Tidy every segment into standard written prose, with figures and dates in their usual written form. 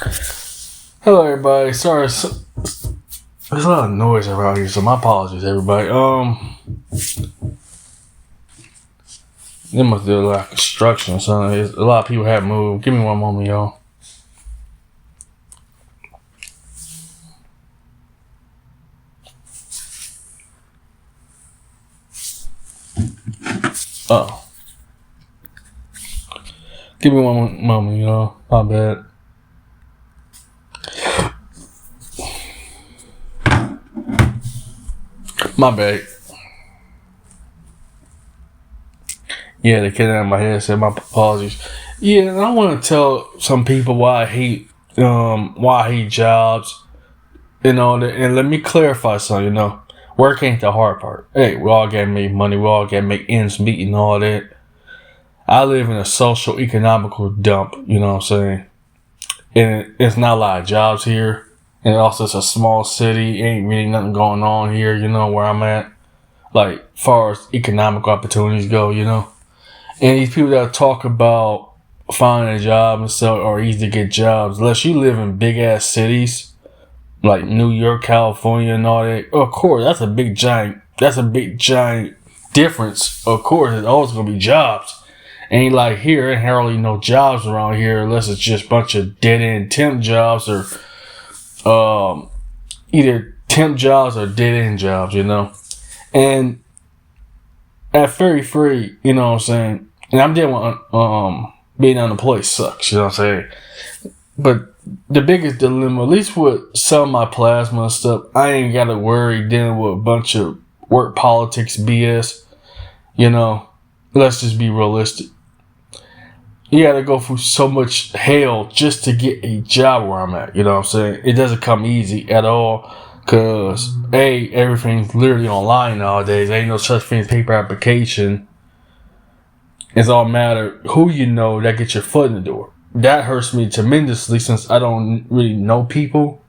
Hello, everybody. Sorry, there's a lot of noise around here, so my apologies, everybody. They must do a lot of construction or something. A lot of people have moved. Give me one moment, y'all. Oh, give me one moment, y'all. My bad. My bad. Yeah, they came out of my head. Said my apologies. Yeah, and I want to tell some people why I hate jobs and all that. And let me clarify something. Work ain't the hard part. Hey, we all gotta make money. We all gotta make ends meet and all that. I live in a social economical dump. You know what I'm saying? And it's not a lot of jobs here. And also, it's a small city. Ain't really nothing going on here, where I'm at. Like, far as economic opportunities go, And these people that talk about finding a job and stuff or easy to get jobs, unless you live in big-ass cities, like New York, California, and all that, of course, that's a big, giant difference. Of course, there's always going to be jobs. Ain't like here, ain't hardly no jobs around here unless it's just a bunch of dead-end temp jobs or either temp jobs or dead-end jobs, And at 33, you know what I'm saying? And I'm dealing with being unemployed sucks, you know what I'm saying? But the biggest dilemma, at least with some of my plasma and stuff, I ain't got to worry dealing with a bunch of work politics BS, Let's just be realistic. You got to go through so much hell just to get a job where I'm at, you know what I'm saying? It doesn't come easy at all because, everything's literally online nowadays. Ain't no such thing as paper application. It's all matter who you know that gets your foot in the door. That hurts me tremendously since I don't really know people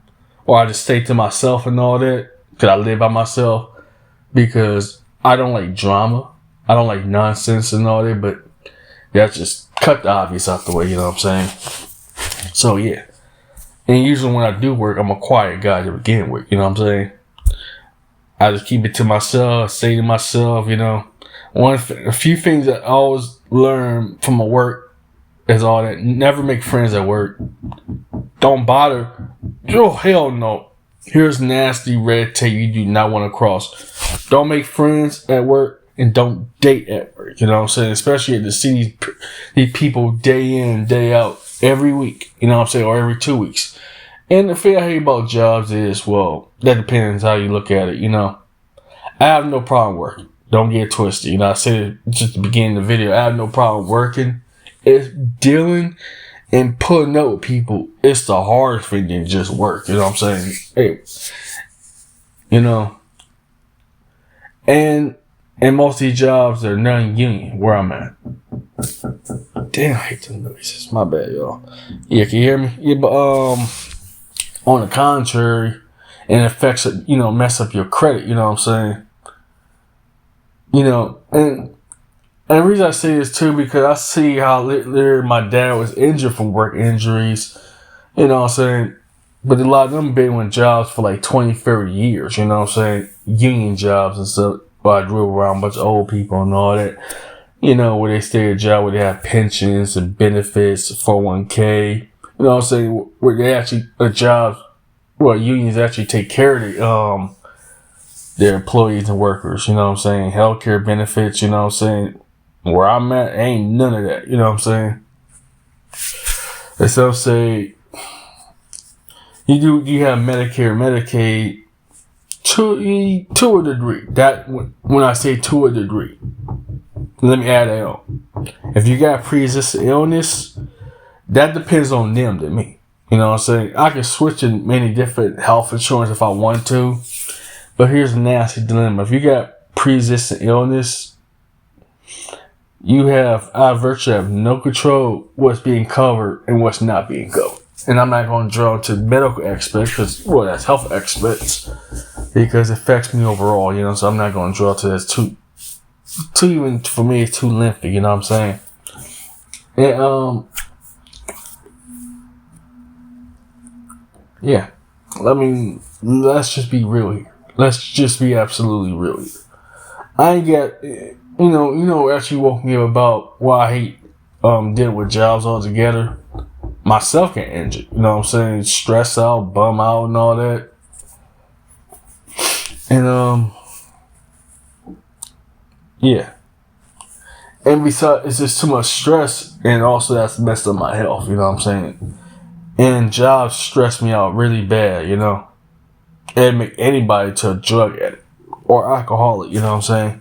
or I just stay to myself and all that because I live by myself because I don't like drama. I don't like nonsense and all that, but that's just cut the obvious out the way, you know what I'm saying? So, yeah. And usually when I do work, I'm a quiet guy to begin with, you know what I'm saying? I just keep it to myself, say to myself, a few things that I always learn from my work is all that. Never make friends at work. Don't bother. Oh, hell no. Here's nasty red tape you do not want to cross. Don't make friends at work. And don't date at work, you know what I'm saying? Especially to see these people day in, day out, every week, you know what I'm saying? Or every 2 weeks. And the thing I hate about jobs is, well, that depends how you look at it, I have no problem working. Don't get it twisted. I said it just at the beginning of the video. I have no problem working. It's dealing and putting up with people. It's the hardest thing than just work, you know what I'm saying? And most of these jobs are non-union where I'm at. Damn, I hate the noises. My bad, y'all. Yeah, can you hear me? Yeah, but on the contrary, it affects it, mess up your credit, you know what I'm saying? And the reason I say this too, because I see how literally my dad was injured from work injuries, you know what I'm saying? But a lot of them been in jobs for like 20, 30 years, you know what I'm saying? Union jobs and stuff. But I drove around a bunch of old people and all that, where they stay at a job where they have pensions and benefits, 401k, you know what I'm saying, where they actually, unions actually take care of their employees and workers, you know what I'm saying, healthcare benefits, you know what I'm saying, where I'm at, ain't none of that, you know what I'm saying, and some say, you have Medicare, Medicaid, to a degree. That when I say to a degree, let me add that on. If you got pre-existing illness, that depends on them than me. You know what I'm saying? I can switch in many different health insurance if I want to, but here's a nasty dilemma. If you got pre-existing illness, I virtually have no control what's being covered and what's not being covered. And I'm not going to draw to medical experts because, that's health experts because it affects me overall, so I'm not going to draw to this too even for me, it's too lengthy, you know what I'm saying? And, Yeah. I mean, let's just be real here. Let's just be absolutely real here. I ain't got, what actually woke me up about why I hate dealing with jobs altogether. Myself get injured. You know what I'm saying? Stress out, bum out, and all that. And yeah. And besides, it's just too much stress, and also that's messed up my health. You know what I'm saying? And jobs stress me out really bad. And make anybody to a drug addict or alcoholic. You know what I'm saying?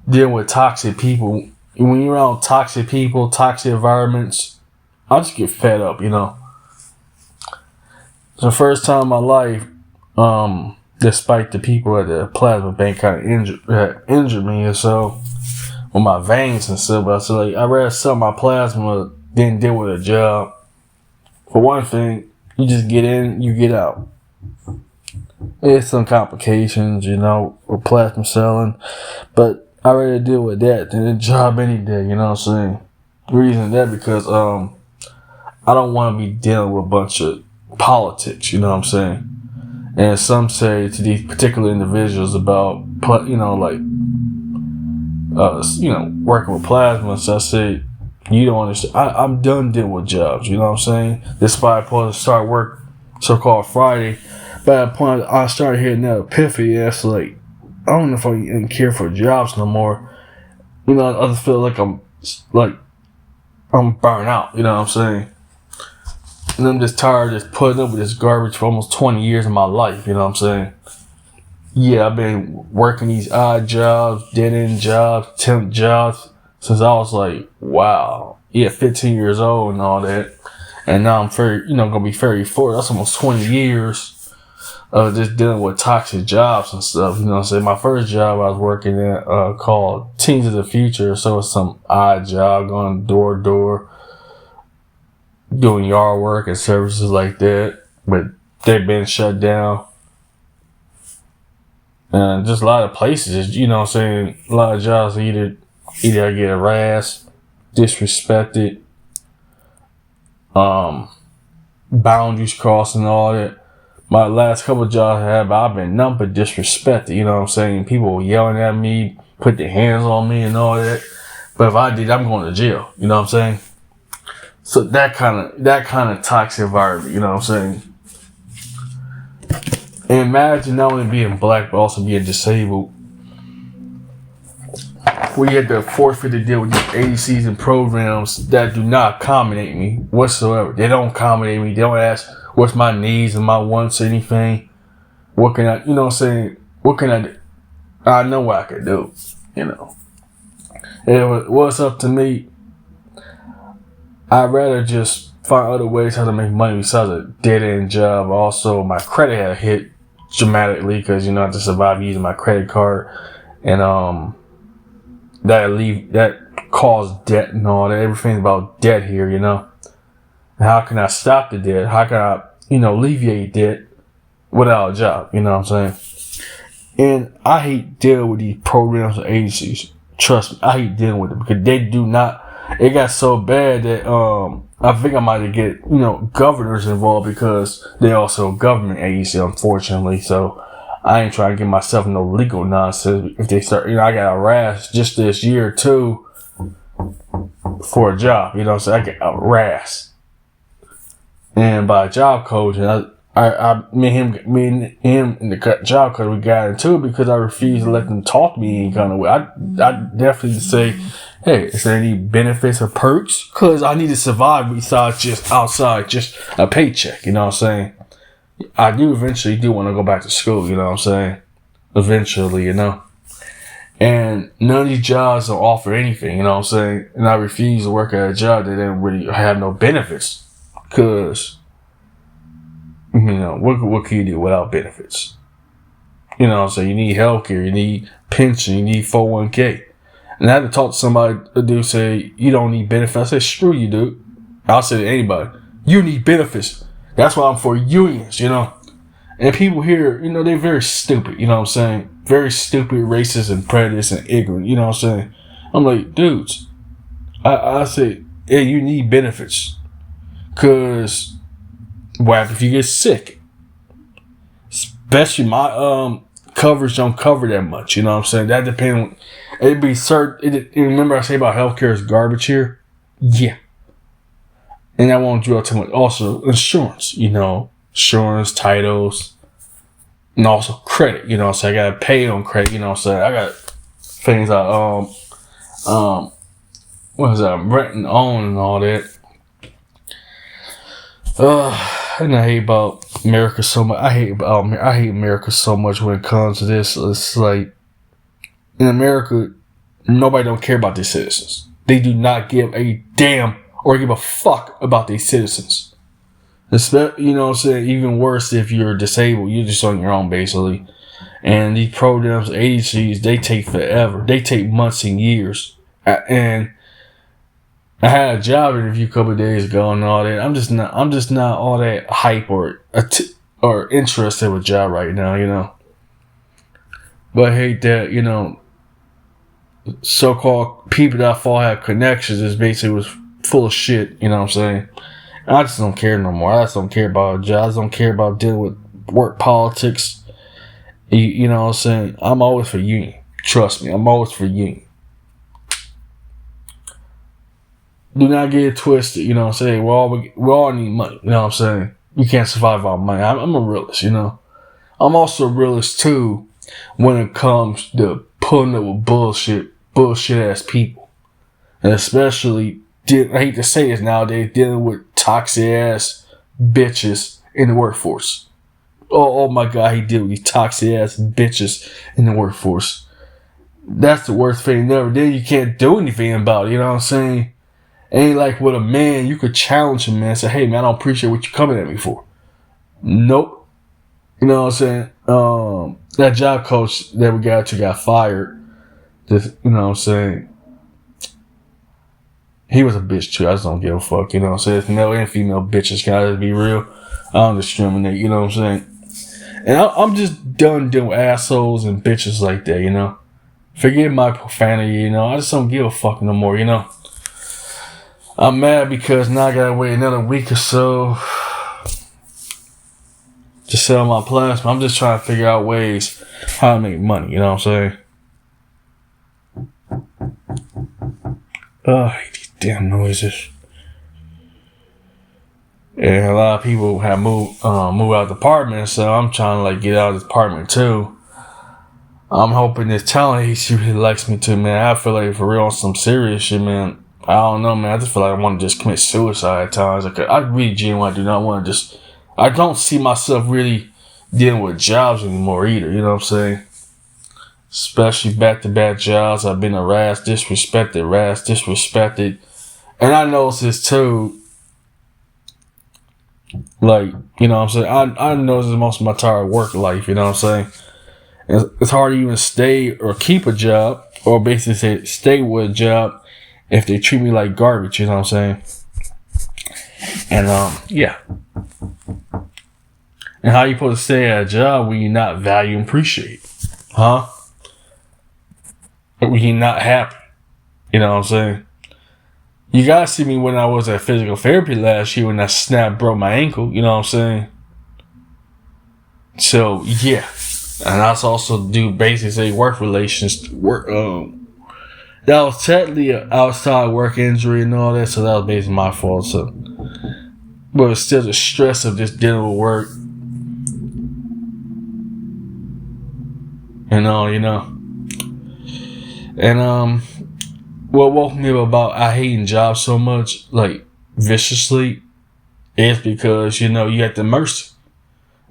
Dealing with toxic people. When you're around toxic people, toxic environments, I just get fed up. It's the first time in my life, despite the people at the plasma bank kind of injured me, and so with my veins and stuff. But I said, I'd rather sell my plasma than deal with a job. For one thing, you just get in, you get out. There's some complications, with plasma selling, but I'd rather deal with that than a job any day. You know what I'm saying? The reason that because I don't want to be dealing with a bunch of politics. You know what I'm saying? And some say to these particular individuals about, working with plasma. So I say, you don't understand. I'm done dealing with jobs. You know what I'm saying? This is why I'm supposed to start work so-called Friday. But at that point, I started hearing that epiphany. That's I don't know if I even care for jobs no more. I just feel like I'm burnt out. You know what I'm saying? And I'm just tired of just putting up with this garbage for almost 20 years of my life. You know what I'm saying? Yeah, I've been working these odd jobs, dead-end jobs, temp jobs since I was 15 years old and all that. And now I'm gonna be 34. That's almost 20 years of just dealing with toxic jobs and stuff. You know what I'm saying? My first job I was working at called Teens of the Future. So it's some odd job going door to door, doing yard work and services like that. But they've been shut down. And just a lot of places, you know what I'm saying? A lot of jobs either I get harassed, disrespected, boundaries crossed and all that. My last couple of jobs I had, I've been nothing but disrespected, you know what I'm saying? People were yelling at me, put their hands on me and all that. But if I did, I'm going to jail, you know what I'm saying? So that kind of toxic environment, you know what I'm saying? And imagine not only being black, but also being disabled. We had to forfeit to deal with these agencies and programs that do not accommodate me whatsoever. They don't accommodate me. They don't ask what's my needs and my wants or anything. What can I, you know what I'm saying? What can I do? I know what I can do, And it was up to me. I'd rather just find other ways how to make money besides a dead-end job. Also, my credit had hit dramatically because, I had to survive using my credit card. And that caused debt and all that. Everything's about debt here, And how can I stop the debt? How can I, alleviate debt without a job? You know what I'm saying? And I hate dealing with these programs and agencies. Trust me, I hate dealing with them because they do not. It got so bad that I think I might get governors involved because they're also a government agency, unfortunately. So I ain't trying to get myself in no legal nonsense. If they start, I got harassed just this year too for a job. You know what I'm saying? I get harassed, and by a job coach, and me and him in the job coach, we got into it because I refused to let them talk to me any kind of way. I definitely say, hey, is there any benefits or perks? Because I need to survive besides just outside, just a paycheck. You know what I'm saying? I do eventually want to go back to school. You know what I'm saying? Eventually, And none of these jobs don't offer anything. You know what I'm saying? And I refuse to work at a job that didn't really have no benefits. Because, what can you do without benefits? You know what I'm saying? You need healthcare, you need pension, you need 401k. And I had to talk to somebody, a dude say, you don't need benefits. I said, screw you, dude. I'll say to anybody, you need benefits. That's why I'm for unions, And people here, they're very stupid, you know what I'm saying? Very stupid, racist, and prejudiced, and ignorant, you know what I'm saying? I'm like, dudes, I say, hey, you need benefits. Because what if you get sick? especially my coverage don't cover that much. You know what I'm saying? That depends. It'd be certain. Remember I say about healthcare is garbage here? Yeah. And I won't dwell too much. Also, insurance. You know, insurance, titles, and also credit. You know what I'm saying? I got to pay on credit. You know what I'm saying? I got things like what is that? Rent and own and all that. And I hate about America so much. I hate America so much when it comes to this. It's like in America, nobody don't care about their citizens. They do not give a damn or give a fuck about their citizens. You know what I'm saying? Even worse if you're disabled, you're just on your own basically. And these programs, agencies, they take forever. They take months and years. And I had a job interview a couple of days ago and all that. I'm just not all that hype or interested with a job right now, you know. But I hate that, you know, so-called people that I thought had connections is basically was full of shit, you know what I'm saying? I just don't care no more. I just don't care about a job. I just don't care about dealing with work politics. You know what I'm saying? I'm always for union. Trust me, I'm always for union. Do not get it twisted, you know what I'm saying? We all need money, you know what I'm saying? You can't survive without money. I'm a realist, you know? I'm also a realist, too, when it comes to putting up with bullshit-ass people. And especially, I hate to say this nowadays, dealing with toxic-ass bitches in the workforce. Oh my God, he deal with these toxic-ass bitches in the workforce. That's the worst thing ever. Then you can't do anything about it, you know what I'm saying? Ain't like with a man, you could challenge him, man, and say, hey, man, I don't appreciate what you're coming at me for. Nope. You know what I'm saying? That job coach that we got fired. Just, you know what I'm saying? He was a bitch, too. I just don't give a fuck, you know what I'm saying? It's male and female bitches, can I just be real? I don't discriminate, you know what I'm saying? And I'm just done dealing with assholes and bitches like that, you know? Forget my profanity, you know? I just don't give a fuck no more, you know? I'm mad because now I gotta wait another week or so to sell my plasma. I'm just trying to figure out ways how to make money, you know what I'm saying? I hate these damn noises. And a lot of people have moved out of the apartment, so I'm trying to like get out of the apartment too. I'm hoping this talent agency really likes me too, man. I feel like for real on some serious shit, man. I don't know, man. I just feel like I want to just commit suicide at times. Like, I really genuinely do not want to just... I don't see myself really dealing with jobs anymore either, you know what I'm saying? Especially back-to-back jobs. I've been harassed, disrespected. And I noticed this too. Like, you know what I'm saying? I noticed this most of my entire work life, you know what I'm saying? It's hard to even stay or keep a job, or basically say stay with a job, if they treat me like garbage, you know what I'm saying? And, yeah. And how you supposed to stay at a job when you're not valued and appreciated? Huh? When you're not happy. You know what I'm saying? You guys see me when I was at physical therapy last year when I broke my ankle, you know what I'm saying? So, yeah. And I also do basically say work relations, that was technically an outside work injury and all that, so that was basically my fault. So, but it's still the stress of just dealing with work and all, you know. And what woke me up about I hating jobs so much, like viciously, is because you know you at the mercy,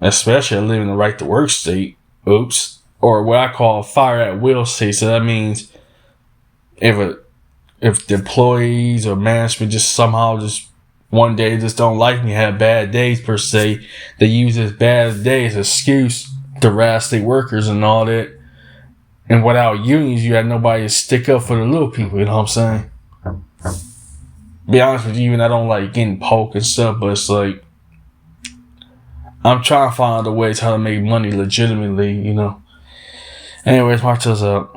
especially living in the right to work state. Oops, or what I call fire at will state. So that means if the employees or management just somehow just one day just don't like me, have bad days per se, they use this bad day as an excuse to harass their workers and all that. And without unions, you had nobody to stick up for the little people, you know what I'm saying? Be honest with you, even I don't like getting poked and stuff, but it's like I'm trying to find other ways how to make money legitimately, you know. Anyways, my till's out.